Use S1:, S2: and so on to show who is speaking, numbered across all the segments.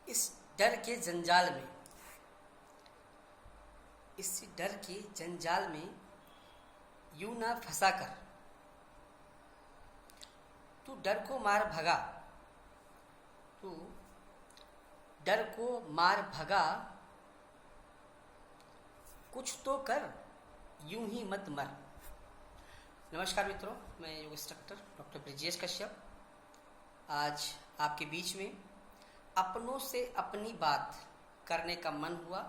S1: इस डर के जंजाल में इस डर के जंजाल में यूं ना फंसा कर तू डर को मार भगा, तू डर को मार भगा, कुछ तो कर यूं ही मत मर। नमस्कार मित्रों, मैं योग इंस्ट्रक्टर डॉक्टर ब्रजेश कश्यप आज आपके बीच में अपनों से अपनी बात करने का मन हुआ।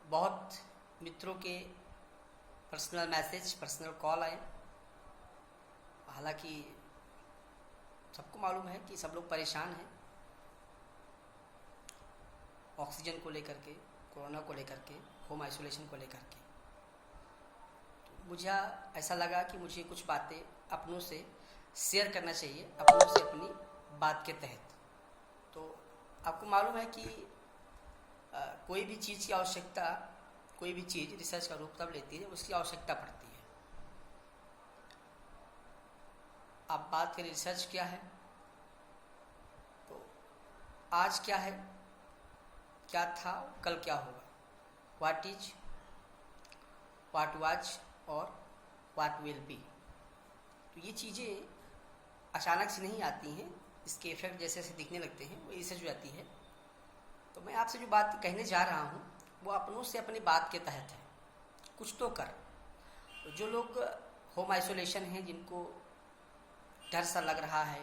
S1: बहुत मित्रों के पर्सनल मैसेज, पर्सनल कॉल आए। हालांकि सबको मालूम है कि सब लोग परेशान हैं ऑक्सीजन को लेकर के, कोरोना को लेकर के, होम आइसोलेशन को लेकर के। तो मुझे ऐसा लगा कि मुझे कुछ बातें अपनों से शेयर करना चाहिए, अपनों से अपनी बात के तहत। तो आपको मालूम है कि कोई भी चीज़ की आवश्यकता, कोई भी चीज़ रिसर्च का रूप तब लेती है उसकी आवश्यकता पड़ती है। आप बात करें रिसर्च क्या है, तो आज क्या है, क्या था, कल क्या होगा, व्हाट इज, व्हाट वाज और व्हाट विल बी। तो ये चीज़ें अचानक से नहीं आती हैं, इसके इफेक्ट जैसे जैसे दिखने लगते हैं वो रिसर्च हो जाती है। तो मैं आपसे जो बात कहने जा रहा हूँ वो अपनों से अपनी बात के तहत है। कुछ तो कर। तो जो लोग होम आइसोलेशन हैं, जिनको डर सा लग रहा है,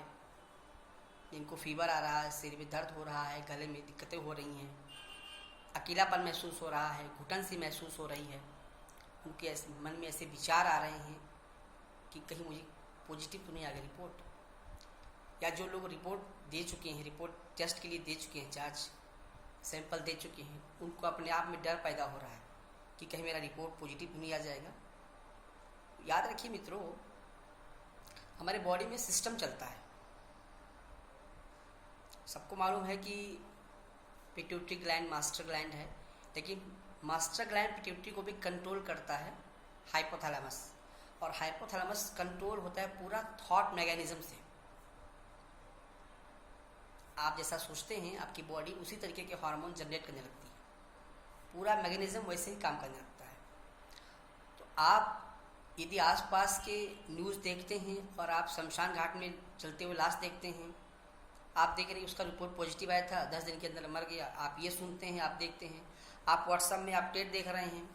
S1: जिनको फीवर आ रहा है, सिर में दर्द हो रहा है, गले में दिक्कतें हो रही हैं, अकेलापन महसूस हो रहा है, घुटन सी महसूस हो रही है, उनके मन में ऐसे विचार आ रहे हैं कि कहीं मुझे पॉजिटिव तो नहीं आ गई रिपोर्ट, या जो लोग रिपोर्ट दे चुके हैं, रिपोर्ट टेस्ट के लिए दे चुके हैं, जांच सैंपल दे चुके हैं, उनको अपने आप में डर पैदा हो रहा है कि कहीं मेरा रिपोर्ट पॉजिटिव नहीं आ जाएगा। याद रखिए मित्रों, हमारे बॉडी में सिस्टम चलता है। सबको मालूम है कि पिट्यूटरी ग्लैंड मास्टर ग्लैंड है, लेकिन मास्टर ग्लैंड पिट्यूटरी को भी कंट्रोल करता है हाइपोथैलेमस, और हाइपोथैलेमस कंट्रोल होता है पूरा थॉट मैकेनिज्म से। आप जैसा सोचते हैं आपकी बॉडी उसी तरीके के हार्मोन जनरेट करने लगती है, पूरा मैकेनिज्म वैसे ही काम करने लगता है। तो आप यदि आसपास के न्यूज़ देखते हैं और आप शमशान घाट में चलते हुए लाश देखते हैं, आप देख रहे हैं उसका रिपोर्ट पॉजिटिव आया था, 10 दिन के अंदर मर गया, आप ये सुनते हैं, आप देखते हैं, आप व्हाट्सएप में अपडेट देख रहे हैं,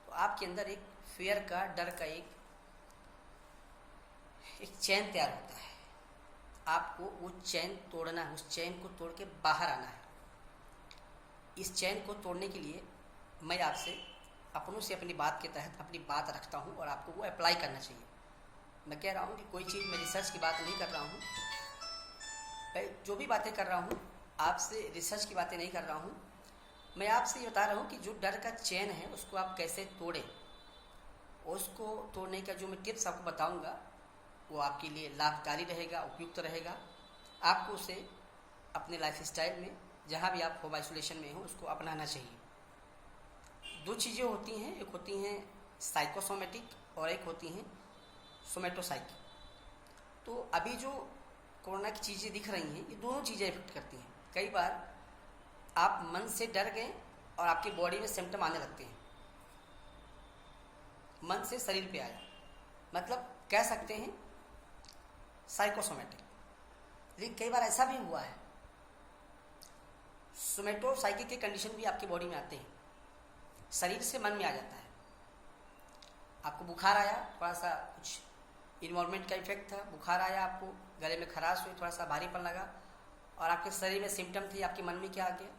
S1: तो आपके अंदर एक फियर का, डर का एक चैन तैयार होता है। आपको वो चैन तोड़ना है, उस चैन को तोड़ के बाहर आना है। इस चैन को तोड़ने के लिए मैं आपसे अपनों से अपनी बात के तहत अपनी बात रखता हूँ और आपको वो अप्लाई करना चाहिए। मैं कह रहा हूँ कि कोई चीज़ मैं रिसर्च की बात नहीं कर रहा हूँ, मैं जो भी बातें कर रहा हूँ आपसे रिसर्च की बातें नहीं कर रहा हूँ। मैं आपसे ये बता रहा हूँ कि जो डर का चैन है उसको आप कैसे तोड़ें। उसको तोड़ने का जो मैं टिप्स आपको बताऊँगा वो आपके लिए लाभकारी रहेगा, उपयुक्त रहेगा। आपको उसे अपने लाइफ स्टाइल में, जहाँ भी आप होम आइसोलेशन में हो, उसको अपनाना चाहिए। दो चीज़ें होती हैं, एक होती हैं साइकोसोमेटिक और एक होती हैं सोमेटोसाइकिक। तो अभी जो कोरोना की चीज़ें दिख रही हैं, ये दोनों चीज़ें इफेक्ट करती हैं। कई बार आप मन से डर गए और आपकी बॉडी में सिम्टम आने लगते हैं, मन से शरीर पे आया, मतलब कह सकते हैं साइकोसोमेटिक। लेकिन कई बार ऐसा भी हुआ है सोमेटोसाइकिक के कंडीशन भी आपकी बॉडी में आते हैं, शरीर से मन में आ जाता है। आपको बुखार आया, थोड़ा सा कुछ इन्वायरमेंट का इफेक्ट था, बुखार आया, आपको गले में खराश हुई, थोड़ा सा भारीपन लगा और आपके शरीर में सिम्टम थे, आपके मन में क्या आ गया,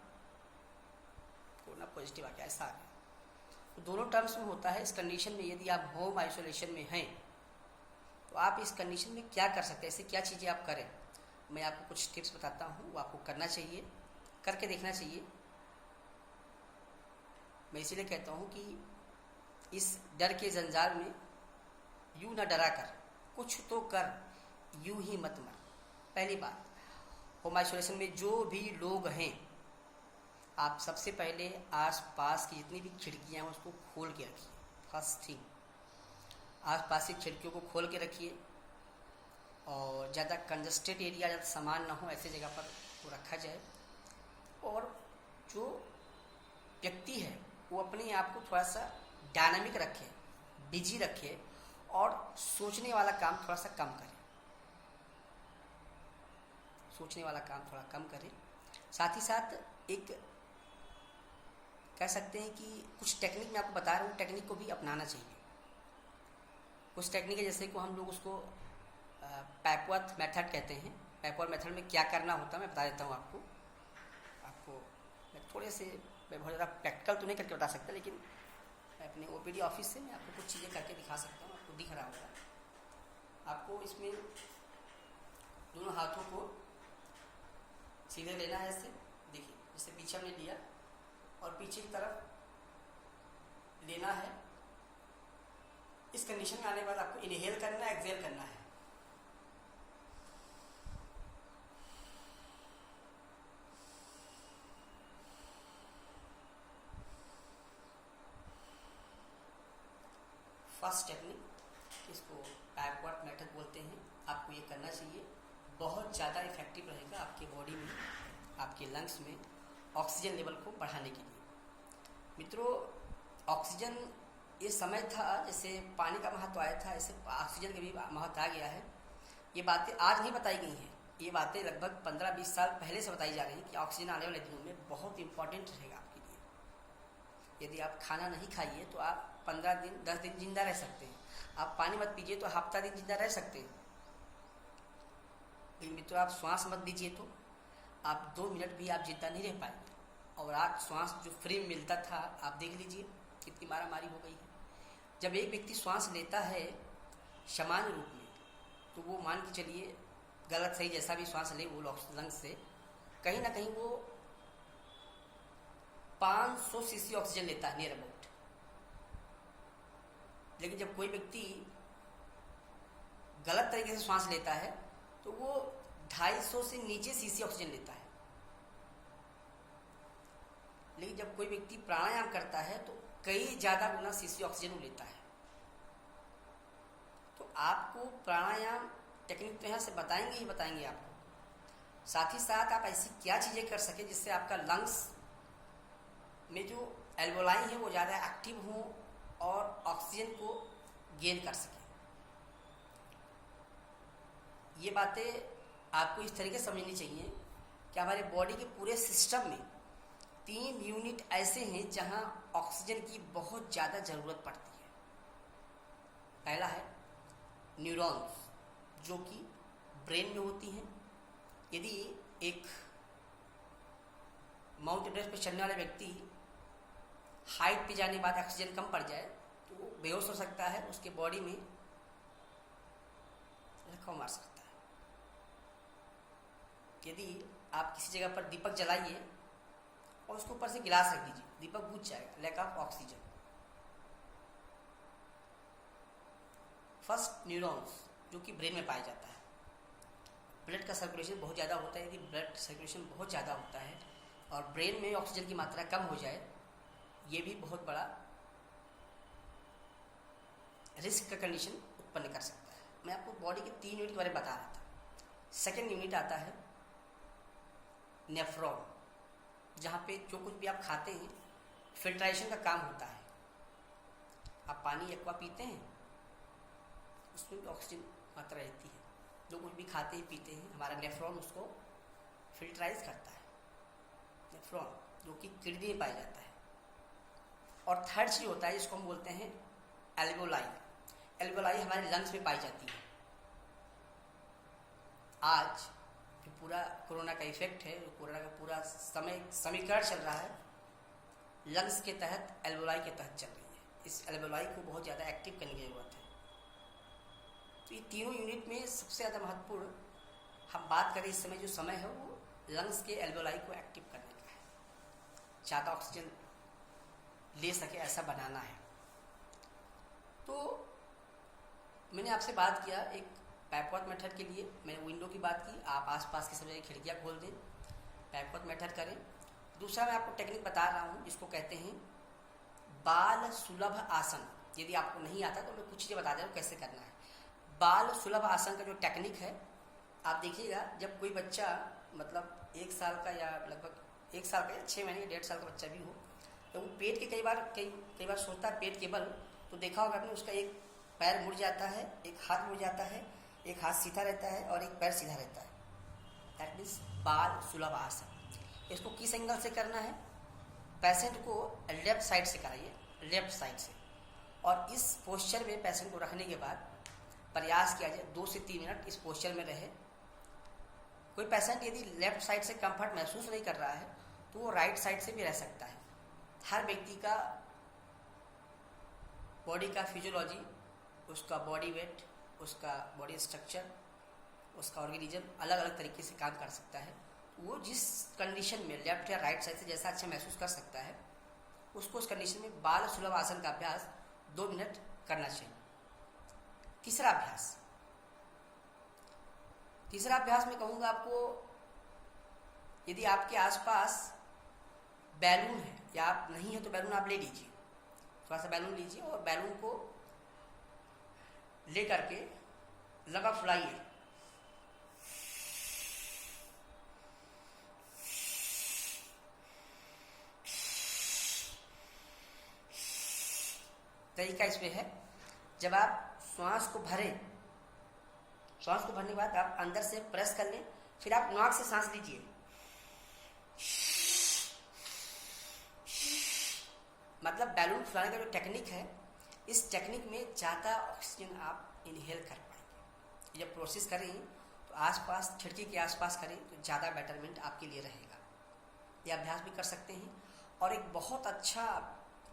S1: कोरोना पॉजिटिव आ गया, ऐसा आ गया। तो दोनों टर्म्स में होता है। इस कंडीशन में यदि आप होम आइसोलेशन में हैं तो आप इस कंडीशन में क्या कर सकते हैं, ऐसे क्या चीज़ें आप करें। मैं आपको कुछ टिप्स बताता हूँ, वो आपको करना चाहिए, करके देखना चाहिए। मैं इसीलिए कहता हूँ कि इस डर के जंजाल में यूं न डरा कर, कुछ तो कर यूं ही मत मर। पहली बात, होम आइसोलेशन में जो भी लोग हैं, आप सबसे पहले आस पास की जितनी भी खिड़कियाँ हैं उसको खोल के रखिए। फर्स्ट थिंग, आस पास की खिड़कियों को खोल के रखिए और ज़्यादा कंजस्टेड एरिया, ज़्यादा सामान ना हो ऐसी जगह पर इसको रखा जाए और जो व्यक्ति है वो अपने आप को थोड़ा सा डायनामिक रखे, बिजी रखे और सोचने वाला काम थोड़ा सा कम करे, सोचने वाला काम थोड़ा कम करे। साथ ही साथ एक कह सकते हैं कि कुछ टेक्निक मैं आपको बता रहा हूँ, टेक्निक को भी अपनाना चाहिए। कुछ टेक्निक है जैसे को हम लोग उसको पैपवर्थ मेथड कहते हैं। पैपवर्थ मेथड में क्या करना होता है मैं बता देता हूँ आपको। मैं थोड़े से मैं बहुत ज़्यादा प्रैक्टिकल तो नहीं करके बता सकता, लेकिन मैं अपने ओपीडी ऑफिस से मैं आपको कुछ चीज़ें करके दिखा सकता हूँ। आपको दिख रहा होगा। आपको इसमें दोनों हाथों को सीधे लेना है ऐसे, देखिए जैसे पीछे हमने लिया और पीछे की तरफ लेना है। इस कंडीशन में आने के बाद आपको इनहेल करना है, एक्सहेल करना है। फर्स्ट टेक्निक, इसको बैकवर्ड मेथड बोलते हैं। आपको ये करना चाहिए, बहुत ज़्यादा इफेक्टिव रहेगा आपके बॉडी में, आपके लंग्स में ऑक्सीजन लेवल को बढ़ाने के लिए। मित्रों, ऑक्सीजन ये समय था जैसे पानी का महत्व आया था, ऐसे ऑक्सीजन का भी महत्व आ गया है। ये बातें आज नहीं बताई गई हैं, ये बातें लगभग 15-20 साल पहले से बताई जा रही हैं कि ऑक्सीजन आने वाले दिनों में बहुत इंपॉर्टेंट रहेगा आपके लिए। यदि आप खाना नहीं खाइए तो आप 15 दिन 10 दिन जिंदा रह सकते हैं। आप पानी मत पीजिए तो हफ्ता दिन जिंदा रह सकते हैं। लेकिन मित्रों, आप श्वास मत लीजिए तो आप 2 मिनट भी आप जिंदा नहीं रह पाएंगे। और आज श्वास जो फ्री में मिलता था, आप देख लीजिए कितनी मारामारी हो गई है। जब एक व्यक्ति श्वास लेता है सामान्य रूप में, तो वो मान के चलिए गलत सही जैसा भी श्वास ले वो लंग्स से, कहीं ना कहीं वो 500 सीसी ऑक्सीजन लेता है नियर अबाउट। लेकिन जब कोई व्यक्ति गलत तरीके से श्वास लेता है तो वो 250 से नीचे सीसी ऑक्सीजन लेता है। लेकिन जब कोई व्यक्ति प्राणायाम करता है तो कई ज़्यादा गुना सीसी ऑक्सीजन लेता है। तो आपको प्राणायाम टेक्निक तो यहाँ से बताएंगे ही बताएंगे आपको। साथ ही साथ आप ऐसी क्या चीज़ें कर सके जिससे आपका लंग्स में जो एल्वोलाई है वो ज़्यादा एक्टिव हो और ऑक्सीजन को गेन कर सके। ये बातें आपको इस तरीके से समझनी चाहिए कि हमारे बॉडी के पूरे सिस्टम में 3 यूनिट ऐसे हैं जहां ऑक्सीजन की बहुत ज़्यादा ज़रूरत पड़ती है। पहला है न्यूरॉन्स, जो कि ब्रेन में होती हैं। यदि एक माउंट एवरेस्ट पर चढ़ने वाला व्यक्ति हाइट पे जाने के बाद ऑक्सीजन कम पड़ जाए तो वो बेहोश हो सकता है, उसके बॉडी में लकवा मार सकता है। यदि आप किसी जगह पर दीपक जलाइए और उसके ऊपर से गिलास रख दीजिए, दीपक बुझ जाएगा, lack of oxygen. First neurons, जो कि ब्रेन में पाया जाता है। ब्लड का सर्कुलेशन बहुत ज़्यादा होता है। यदि ब्लड सर्कुलेशन बहुत ज़्यादा होता है और ब्रेन में ऑक्सीजन की मात्रा कम हो जाए, ये भी बहुत बड़ा रिस्क का कंडीशन उत्पन्न कर सकता है। मैं आपको बॉडी के 3 यूनिट के बारे में बता रहा था। सेकेंड यूनिट आता है नेफ्रॉन, जहाँ पे जो कुछ भी आप खाते हैं फिल्ट्रेशन का काम होता है। आप पानी एक्वा पीते हैं, उसमें भी ऑक्सीजन मात्रा रहती है। जो कुछ भी खाते हैं पीते हैं, हमारा नेफ्रॉन उसको फिल्ट्राइज करता है। नेफ्रॉन जो कि किडनी में पाया जाता है। और थर्ड चीज़ होता है जिसको हम बोलते हैं एल्वोलाई। एल्वोलाई हमारे लंग्स में पाई जाती है। आज जो पूरा कोरोना का इफेक्ट है, कोरोना का पूरा समीकरण चल रहा है, लंग्स के तहत एल्वोलाई के तहत चल रही है। इस एल्वोलाई को बहुत ज़्यादा एक्टिव करने की ज़रूरत है। तो ये तीनों यूनिट में सबसे ज़्यादा महत्वपूर्ण हम बात करें इस समय जो समय है वो लंग्स के एल्वोलाई को एक्टिव करने का है। ज़्यादा ऑक्सीजन ले सके ऐसा बनाना है। तो मैंने आपसे बात किया एक पैपवर्थ मेथड के लिए, मैंने विंडो की बात की। आप आसपास की सब जगह खिड़कियाँ खोल दें, पैपवर्थ मेथड करें। दूसरा मैं आपको टेक्निक बता रहा हूँ जिसको कहते हैं बाल सुलभ आसन। यदि आपको नहीं आता तो मैं कुछ चीज़ें बता दे रहा हूँ कैसे करना है। बाल सुलभ आसन का जो टेक्निक है, आप देखिएगा जब कोई बच्चा मतलब 1 साल का या लगभग 1 साल का या 6 महीने 1.5 साल का बच्चा भी हो, तो वो पेट के कई बार सोचता है पेट के बल, तो देखा होगा आपने उसका एक पैर मुड़ जाता है, एक हाथ मुड़ जाता है, एक हाथ सीधा रहता है और एक पैर सीधा रहता है। दैट मीन्स बाल सुलभ आसन। इसको किस एंगल से करना है? पेशेंट को लेफ्ट साइड से कराइए, लेफ्ट साइड से, और इस पोस्चर में पेशेंट को रखने के बाद प्रयास किया जाए 2 से 3 मिनट इस पोस्चर में रहे। कोई पेशेंट यदि लेफ्ट साइड से कंफर्ट महसूस नहीं कर रहा है तो वो राइट साइड से भी रह सकता है। हर व्यक्ति का बॉडी का फिजियोलॉजी, उसका बॉडी वेट, उसका बॉडी स्ट्रक्चर, उसका ऑर्गेनिज्म अलग अलग तरीके से काम कर सकता है। वो जिस कंडीशन में लेफ्ट या राइट साइड से जैसा अच्छा महसूस कर सकता है, उसको उस कंडीशन में बाल सुलभ आसन का अभ्यास 2 मिनट करना चाहिए। तीसरा अभ्यास मैं कहूँगा आपको, यदि आपके आसपास बैलून है या आप नहीं है तो बैलून आप ले लीजिए, थोड़ा सा बैलून लीजिए और बैलून को ले करके लगा फुलाइए। तरीका इसमें है, जब आप श्वास को भरें, श्वास को भरने के बाद आप अंदर से प्रेस कर लें, फिर आप नाक से सांस लीजिए। मतलब बैलून फुलाने का जो टेक्निक है, इस टेक्निक में ज़्यादा ऑक्सीजन आप इनहेल कर पाएंगे। जब प्रोसेस करें तो आसपास, खिड़की के आसपास करें तो ज़्यादा बेटरमेंट आपके लिए रहेगा। यह अभ्यास भी कर सकते हैं। और एक बहुत अच्छा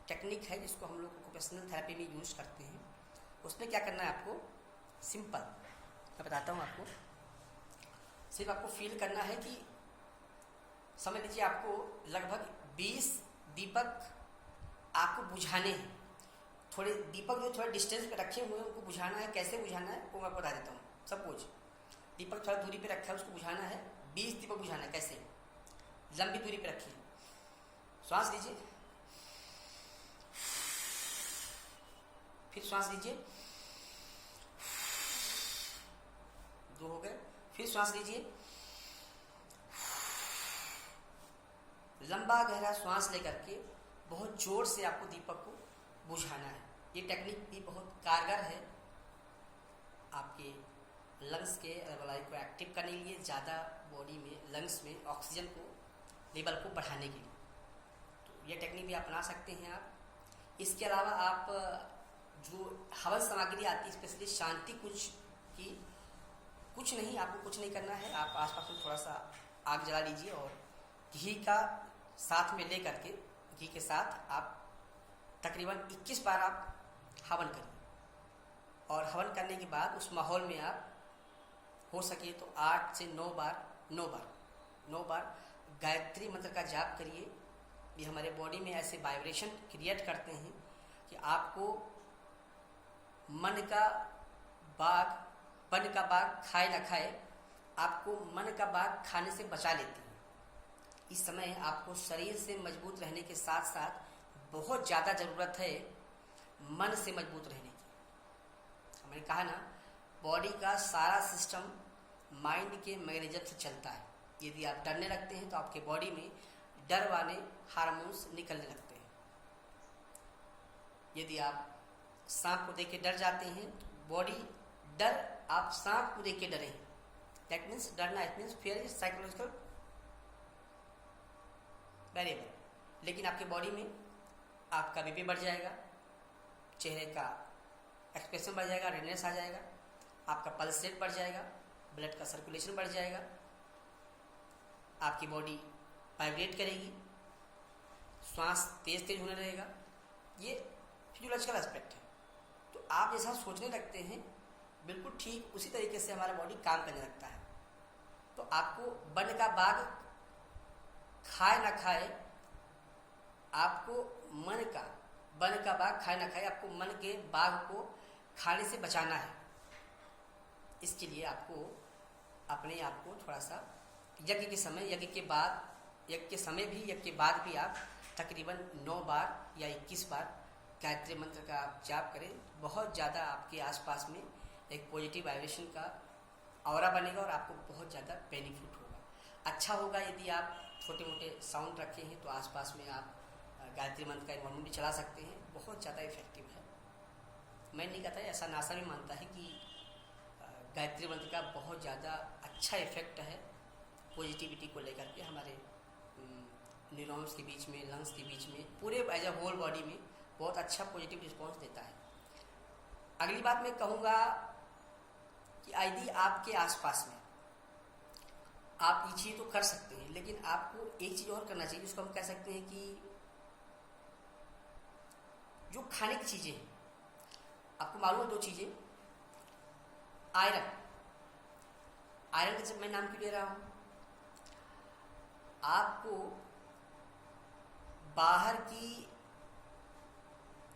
S1: टेक्निक है जिसको हम लोग ऑक्यूपेशनल थेरेपी में यूज़ करते हैं। उसमें क्या करना है आपको, सिंपल मैं बताता हूँ आपको। सिर्फ आपको फील करना है कि समझ लीजिए आपको लगभग 20 दीपक आपको बुझाने हैं। थोड़े दीपक जो थोड़े डिस्टेंस पे रखे हुए हैं उनको बुझाना है। कैसे बुझाना है वो मैं बता देता हूँ। सपोज दीपक थोड़ा दूरी पे रखा है, उसको बुझाना है। 20 दीपक बुझाना है। कैसे? लंबी दूरी पे रखिए, श्वास लीजिए, फिर श्वास लीजिए, 2 हो गए, फिर श्वास लीजिए, लंबा गहरा श्वास लेकर के बहुत जोर से आपको दीपक को बुझाना है। ये टेक्निक भी बहुत कारगर है आपके लंग्स के एल्वेओलाई को एक्टिव करने के लिए, ज़्यादा बॉडी में लंग्स में ऑक्सीजन को लेवल को बढ़ाने के लिए। तो ये टेक्निक भी अपना सकते हैं आप। इसके अलावा आप जो हवन सामग्री आती है, स्पेशली शांति कुंज की, कुछ नहीं, आपको कुछ नहीं करना है। आप आसपास में थोड़ा सा आग जला लीजिए और घी का साथ में ले करके, घी के साथ आप तकरीबन 21 बार आप हवन करिए। और हवन करने के बाद उस माहौल में आप हो सके तो 8 से 9 बार गायत्री मंत्र का जाप करिए। ये हमारे बॉडी में ऐसे वाइब्रेशन क्रिएट करते हैं कि आपको मन का बाग खाए ना खाए, आपको मन का बाग खाने से बचा लेती है। इस समय आपको शरीर से मजबूत रहने के साथ साथ बहुत ज़्यादा ज़रूरत है मन से मजबूत रहने की। मैंने कहा ना, बॉडी का सारा सिस्टम माइंड के मैकेनिज्म से चलता है। यदि आप डरने लगते हैं तो आपके बॉडी में डर वाले हार्मोन्स निकलने लगते हैं। यदि आप सांप को देख के डर जाते हैं तो बॉडी डर, आप सांप को देख के डरे, दैट मीन्स डरना, it means fear is psychological variable. लेकिन आपके बॉडी में आपका बीपी बढ़ जाएगा, चेहरे का एक्सप्रेशन बढ़ जाएगा, रेडनेस आ जाएगा, आपका पल्स रेट बढ़ जाएगा, ब्लड का सर्कुलेशन बढ़ जाएगा, आपकी बॉडी वाइब्रेट करेगी, श्वास तेज तेज होने लगेगा। ये फिजियोलॉजिकल एस्पेक्ट है। तो आप जैसा सोचने लगते हैं, बिल्कुल ठीक उसी तरीके से हमारा बॉडी काम करने लगता है। तो आपको वन का बाग खाए ना खाए, आपको मन का वन का बाग खाए ना खाए, आपको मन के बाग को खाने से बचाना है। इसके लिए आपको अपने आप को थोड़ा सा यज्ञ के समय, यज्ञ के बाद, यज्ञ के समय भी, यज्ञ के बाद भी आप तकरीबन 9 बार या 21 बार गायत्री मंत्र का जाप करें। बहुत ज़्यादा आपके आसपास में एक पॉजिटिव वाइब्रेशन का ऑरा बनेगा और आपको बहुत ज़्यादा बेनिफिट होगा। अच्छा होगा यदि आप छोटे मोटे साउंड रखे हैं तो आसपास में आप गायत्री मंत्र का इन्वायरमेंट भी चला सकते हैं, बहुत ज़्यादा इफेक्टिव है। मैं नहीं कहता, ऐसा नासा भी मानता है कि गायत्री मंत्र का बहुत ज़्यादा अच्छा इफेक्ट है पॉजिटिविटी को लेकर के, हमारे न्यूरॉन्स के बीच में, लंग्स के बीच में, पूरे एज अ होल बॉडी में बहुत अच्छा पॉजिटिव रिस्पॉन्स देता है। अगली बात मैं कहूँगा कि यदि आपके आसपास में आप ये चीज़ तो कर सकते हैं, लेकिन आपको एक चीज़ और करना चाहिए, जिसको हम कह सकते हैं कि जो खाने की चीज़ें हैं, आपको मालूम है 2 चीज़ें, आयरन का जब मैं नाम क्यों ले रहा हूँ, आपको बाहर की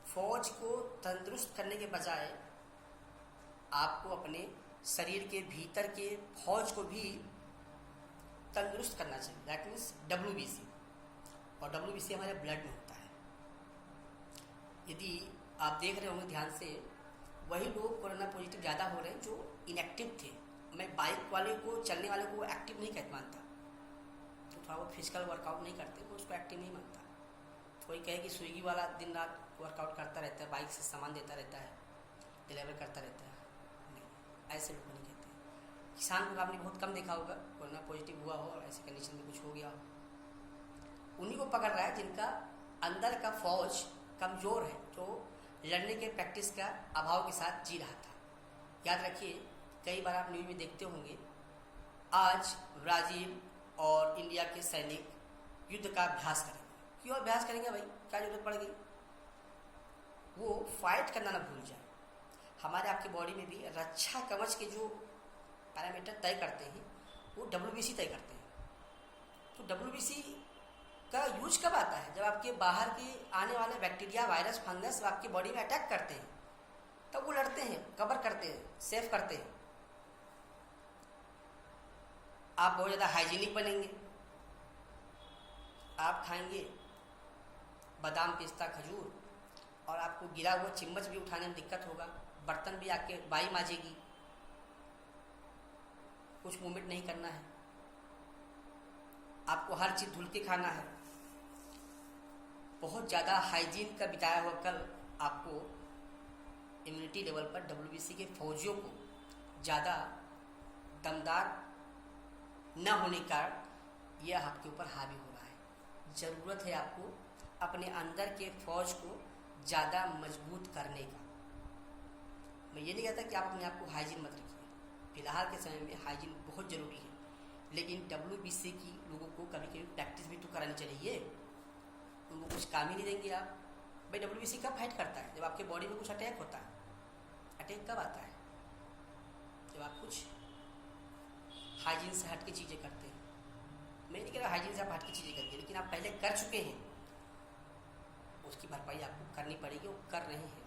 S1: फौज को तंदुरुस्त करने के बजाय आपको अपने शरीर के भीतर के फौज को भी तंदुरुस्त करना चाहिए। दैट मीन्स WBC, और WBC हमारे ब्लड में होता है। यदि आप देख रहे होंगे ध्यान से, वही लोग कोरोना पॉजिटिव ज़्यादा हो रहे हैं जो इनएक्टिव थे। मैं बाइक वाले को, चलने वाले को एक्टिव नहीं कहता मानता, तो थोड़ा बहुत फिजिकल वर्कआउट नहीं करते वो उसको एक्टिव नहीं मानता। कोई कहे कि स्विगी वाला दिन रात वर्कआउट करता रहता है, बाइक से सामान देता रहता है, डिलीवर करता रहता है, नहीं, ऐसे लोग नहीं कहते। किसान को आपने बहुत कम देखा होगा कोरोना पॉजिटिव हुआ हो और ऐसे कंडीशन में कुछ हो गया हो, उन्हीं को पकड़ रहा है जिनका अंदर का फौज कमज़ोर है, जो लड़ने के प्रैक्टिस का अभाव के साथ जी रहा था। याद रखिए, कई बार आप न्यूज़ में देखते होंगे, आज ब्राज़ील और इंडिया के सैनिक युद्ध का अभ्यास करेंगे। क्यों अभ्यास करेंगे भाई, क्या जरूरत पड़ गई? वो फाइट करना ना भूल जाए। हमारे आपके बॉडी में भी रक्षा कवच के जो पैरामीटर तय करते हैं वो WBC तय करते हैं। तो WBC का यूज कब आता है? जब आपके बाहर के आने वाले बैक्टीरिया, वायरस, फंगस आपकी बॉडी में अटैक करते हैं, तब वो लड़ते हैं, कवर करते हैं, सेफ करते हैं। आप बहुत ज़्यादा हाइजीनिक बनेंगे, आप खाएंगे बादाम, पिस्ता, खजूर, और आपको गिरा हुआ चम्मच भी उठाने में दिक्कत होगा, बर्तन भी आपके बाई माजेगी, कुछ मूवमेंट नहीं करना है, आपको हर चीज़ धुल के खाना है। बहुत ज़्यादा हाइजीन का बिताया हुआ कल आपको इम्यूनिटी लेवल पर WBC के फौजियों को ज़्यादा दमदार न होने का यह आपके ऊपर हावी हो रहा है। ज़रूरत है आपको अपने अंदर के फौज को ज़्यादा मजबूत करने का। मैं ये नहीं कहता कि आप अपने आप को हाइजीन मत रखिए, फिलहाल के समय में हाइजीन बहुत ज़रूरी है, लेकिन WBC की लोगों को कभी कभी प्रैक्टिस भी तो करानी चाहिए। उनको कुछ काम ही नहीं देंगे आप। भाई WBC कब फाइट करता है? जब आपके बॉडी में कुछ अटैक होता है। अटैक कब आता है? जब आप कुछ हाइजीन से हट के चीज़ें करते हैं। मैं नहीं कह रहा हाइजीन से आप हट के चीज़ें करिए, लेकिन आप पहले कर चुके हैं, उसकी भरपाई आपको करनी पड़ेगी, वो कर रहे हैं।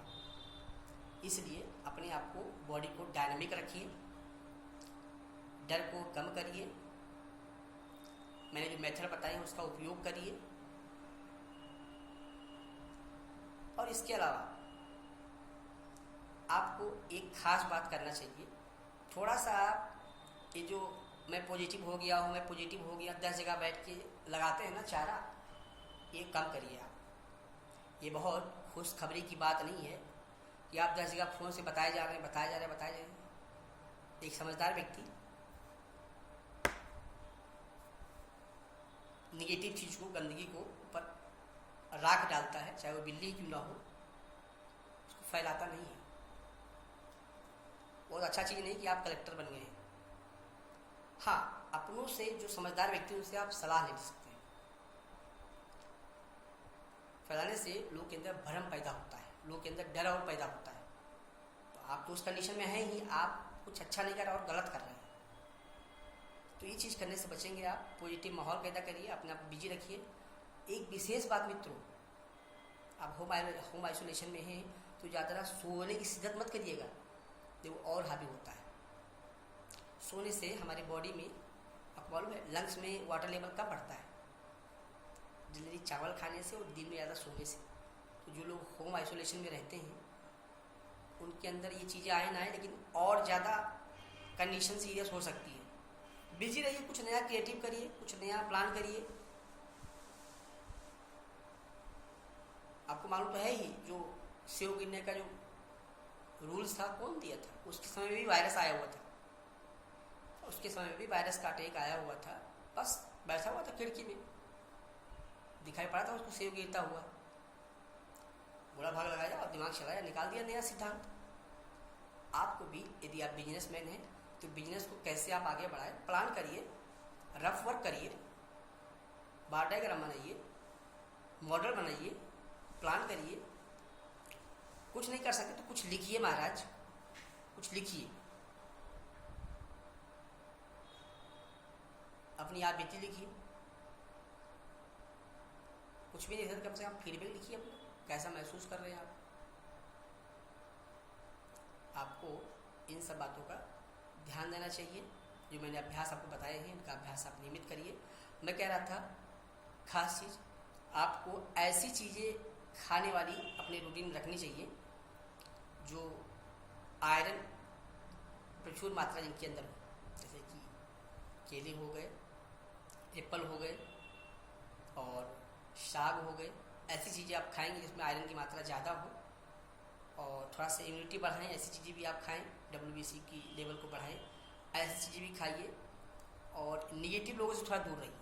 S1: इसलिए अपने आप को, बॉडी को डायनामिक रखिए, डर को कम करिए, मैंने जो मेथड बताए हैं उसका उपयोग करिए, और इसके अलावा आपको एक खास बात करना चाहिए। थोड़ा सा ये जो मैं पॉजिटिव हो गया हूँ, मैं पॉजिटिव हो गया, 10 जगह बैठ के लगाते हैं ना चारा, ये कम करिए आप। ये बहुत खुशखबरी की बात नहीं है कि आप 10 जगह फ़ोन से बताए जा रहे हैं। एक समझदार व्यक्ति निगेटिव चीज़ को, गंदगी को ऊपर राख डालता है, चाहे वो बिल्ली क्यों ना हो, उसको फैलाता नहीं है। बहुत अच्छा चीज़ नहीं कि आप कलेक्टर बन गए हैं। हाँ, अपनों से जो समझदार व्यक्ति उनसे आप सलाह ले सकते हैं। फैलाने से लोग के अंदर भ्रम पैदा होता है, लोग के अंदर डर और पैदा होता है। तो आप तो उस कंडीशन में हैं ही, आप कुछ अच्छा नहीं कर रहे और गलत कर रहे हैं। तो ये चीज़ करने से बचेंगे आप। पॉजिटिव माहौल पैदा करिए, अपने आप बिजी रखिए। एक विशेष बात मित्रों, आप होम आइसोलेशन में हैं तो ज़्यादा सोने की शिद्दत मत करिएगा, जो और हावी होता है। सोने से हमारी बॉडी में, आपको मालूम है, लंग्स में वाटर लेवल कम बढ़ता है जनरली चावल खाने से और दिन में ज़्यादा सोने से। तो जो लोग होम आइसोलेशन में रहते हैं उनके अंदर ये चीज़ें आए ना आए, लेकिन और ज़्यादा कंडीशन सीरियस हो सकती है। बिजी रहिए, कुछ नया क्रिएटिव करिए, कुछ नया प्लान करिए। आपको मालूम तो है ही, जो सेव गिनने का जो रूल्स था कौन दिया था? उसके समय में भी वायरस आया हुआ था, उसके समय में भी वायरस का अटैक आया हुआ था। बस बैठा हुआ था खिड़की में, दिखाई पड़ा था उसको सेव गिरता हुआ, बुरा भाग लगाया और दिमाग चलाया, निकाल दिया नया सिद्धांत। आपको भी यदि आप बिजनेसमैन हैं तो बिजनेस को कैसे आप आगे बढ़ाएं, प्लान करिए, रफ वर्क करिए, बार डायग्राम बनाइए, मॉडल बनाइए, प्लान करिए। कुछ नहीं कर सकते तो कुछ लिखिए महाराज, कुछ लिखिए, अपनी आप बीती लिखिए। कुछ भी नहीं सकते, कम से कम फीडबैक लिखिए अपना, कैसा महसूस कर रहे हैं आप। आपको इन सब बातों का ध्यान देना चाहिए। जो मैंने अभ्यास आपको बताए हैं, इनका अभ्यास आप नियमित करिए। मैं कह रहा था, खास चीज़ आपको ऐसी चीज़ें खाने वाली अपने रूटीन में रखनी चाहिए जो आयरन प्रचुर मात्रा जिनके अंदर हो, जैसे कि केले हो गए, एप्पल हो गए और साग हो गए। ऐसी चीज़ें आप खाएंगे जिसमें आयरन की मात्रा ज़्यादा हो और थोड़ा सा इम्यूनिटी बढ़ाएं, ऐसी चीज़ें भी आप खाएं, WBC की लेवल को बढ़ाएं, ऐसी चीज़ें भी खाइए। और निगेटिव लोगों से थोड़ा दूर रहिए,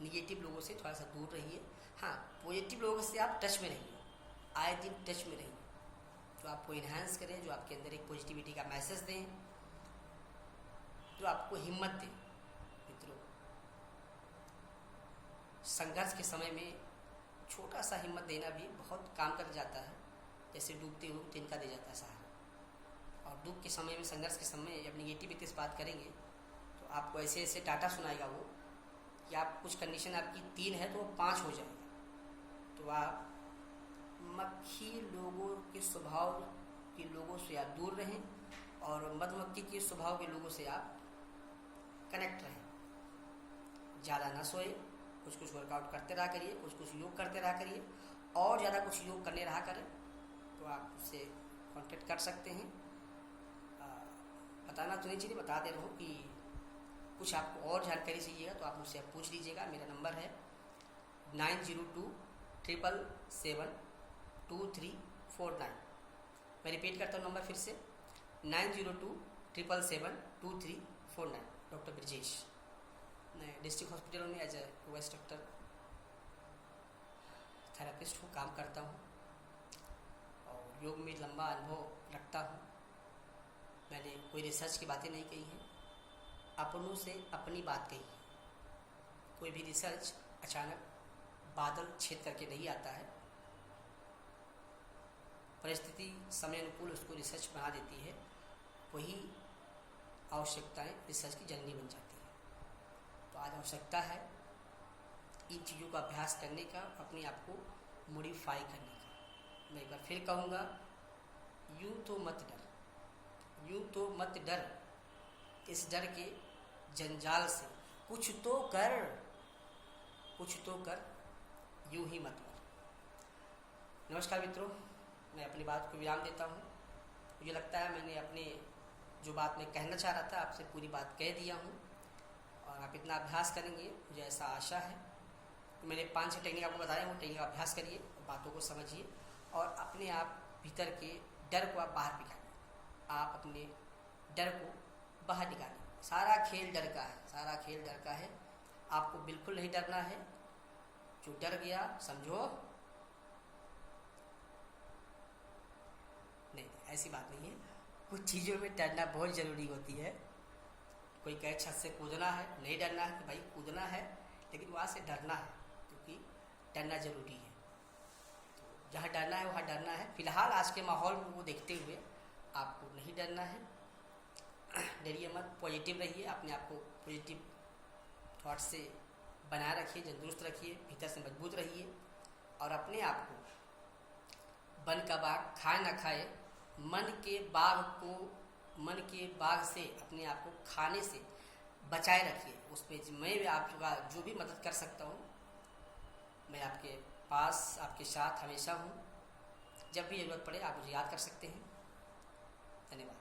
S1: निगेटिव लोगों से थोड़ा सा दूर रहिए। हाँ, पॉजिटिव लोगों से आप टच में रहिए, आए दिन टच में रहिए, जो आपको इन्हांस करें, जो आपके अंदर एक पॉजिटिविटी का मैसेज दें, जो आपको हिम्मत दें। मित्रों, संघर्ष के समय में छोटा सा हिम्मत देना भी बहुत काम कर जाता है, जैसे डूबते हुए तिनका दे जाता है सहारा। और दुख के समय में, संघर्ष के समय जब निगेटिविटी से बात करेंगे तो आपको ऐसे ऐसे टाटा सुनाएगा वो कि आप कुछ कंडीशन आपकी 3 है तो वो 5 हो जाएगा। तो आप मक्खी लोगों के स्वभाव के लोगों से आप दूर रहें और मधुमक्खी के स्वभाव के लोगों से आप कनेक्ट रहें। ज़्यादा ना सोए, कुछ कुछ वर्कआउट करते रहा करिए, कुछ कुछ योग करते रहा करिए, और ज़्यादा कुछ योग करने रहा करें तो आप उससे कांटेक्ट कर सकते हैं। बताना तो नहीं चाहिए, बता दे रहा हूँ कि कुछ आपको और जानकारी चाहिएगा तो आप मुझसे पूछ लीजिएगा। मेरा नंबर है 9027772349। मैं रिपीट करता हूँ नंबर फिर से, 9027772349। डॉक्टर ब्रजेश, मैं डिस्ट्रिक्ट हॉस्पिटल में as a voice doctor therapist हूँ, काम करता हूँ और योग में लंबा अनुभव रखता हूँ। मैंने कोई रिसर्च की बातें नहीं कही हैं, अपनों से अपनी बात कही है। कोई भी रिसर्च अचानक बादल छेद करके नहीं आता है, परिस्थिति समय अनुकूल उसको रिसर्च बना देती है, वही आवश्यकताएं रिसर्च की जननी बन जाती है। तो आज आवश्यकता है इन चीज़ों का अभ्यास करने का, अपने आप को मॉडिफाई करने का। मैं एक बार फिर कहूँगा, यूँ तो मत डर, यूँ तो मत डर, इस डर के जंजाल से कुछ तो कर, कुछ तो कर, यूं ही मत कर। नमस्कार मित्रों, मैं अपनी बात को विराम देता हूँ। मुझे लगता है मैंने अपने जो बात मैं कहना चाह रहा था आपसे पूरी बात कह दिया हूँ और आप इतना अभ्यास करेंगे, मुझे ऐसा आशा है। तो मैंने 5-6 टेक्निक आपको बताया, वो टेक्निक का अभ्यास करिए, बातों को समझिए और अपने आप भीतर के डर को आप बाहर निकालिए। आप अपने डर को बाहर निकालिए। सारा खेल डर का है, सारा खेल डर का है। आपको बिल्कुल नहीं डरना है। जो डर गया समझो नहीं, ऐसी बात नहीं है। कुछ चीज़ों में डरना बहुत ज़रूरी होती है। कोई कहे छत से कूदना है, नहीं डरना है कि भाई कूदना है, लेकिन वहाँ से डरना है, क्योंकि डरना ज़रूरी है। तो जहाँ डरना है वहाँ डरना है। फिलहाल आज के माहौल को देखते हुए आपको नहीं डरना है। डरिए मत, पॉजिटिव रहिए, अपने आप को पॉजिटिव थॉट से बनाए रखिए, तंदुरुस्त रखिए, भीतर से मजबूत रहिए और अपने आप को वन का बाग खाए ना खाए, मन के बाग से अपने आप को खाने से बचाए रखिए। उसमें मैं भी आपका जो भी मदद कर सकता हूँ, मैं आपके पास, आपके साथ हमेशा हूँ। जब भी ज़रूरत पड़े आप मुझे याद कर सकते हैं। धन्यवाद।